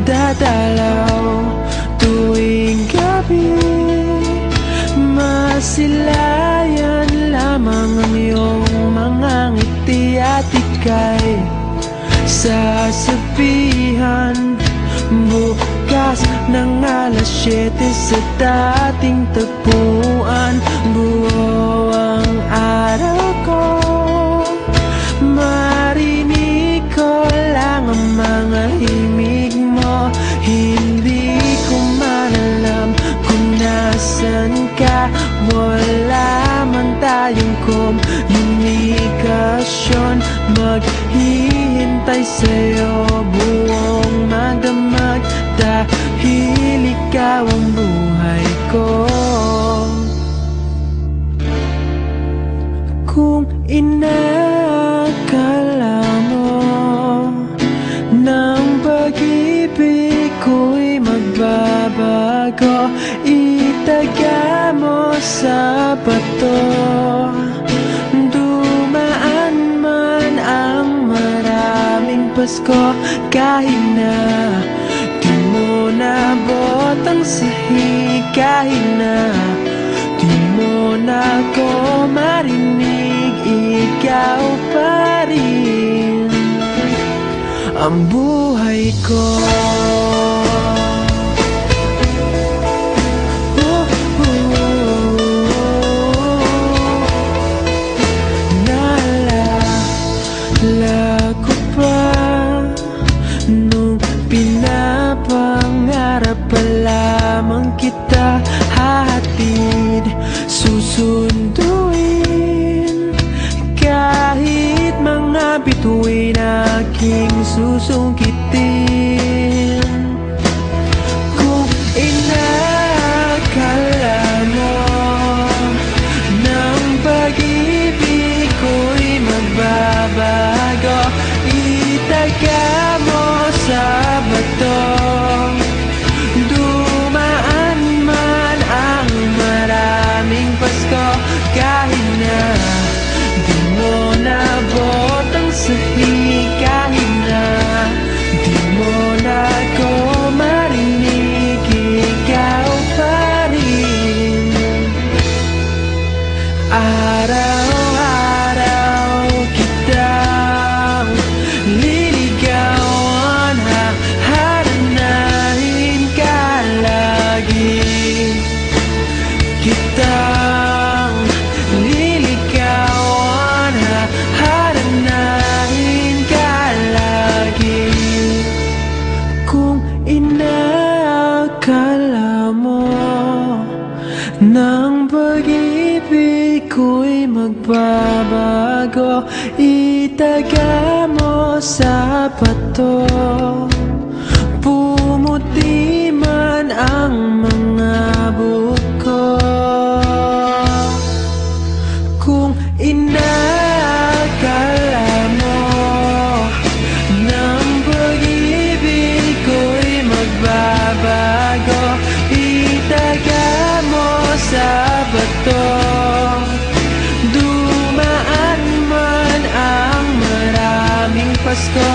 dadalaw tuwing gabi. Masilayan lamang ang iyong mga ngiti at ika'y sasabihan bukas ng alas 7 sa dating tagpuan. Buo ang araw ko, marinig ko lang ang mga himig mo. Hindi ko man alam kung nasan ka, wala man tayong komunikasyon. Maghihintay sa'yo buong magdamag, dahil ikaw ang buhay ko. Kung inakala mo ng pag-ibig ko'y magbabago, itaga mo sa bato. Dumaan man ang maraming Pasko, kahit na di mo nabot ang sahig, kahit na di mo na ako marinig, ikaw pa rin ang buhay ko. Naalala ko pa nung pinapangarap pa lamang kita, hatid susunduin kahit mga bituin aking susungkitin. Kung inakala mo ng pag-ibig ko'y magbabago, itaga mo sa bato. Dumaan man ang maraming Pasko, kahit na di mo nabot ang sahig, kahit na di mo na ako marinig, ikaw pa rin. Araw-araw kitang liligawan, haharanahin ka lagi. Kitang liligawan, haharanahin ka lagi. Kung inakala mo ng pag-ibig ko'y magbabago, itaga mo sa bato. Pumuti man ang mga buko. Kung inakala mo ng pag-ibig ko'y magbabago, itaga mo sa bato. Dumaan man ang maraming Pasko,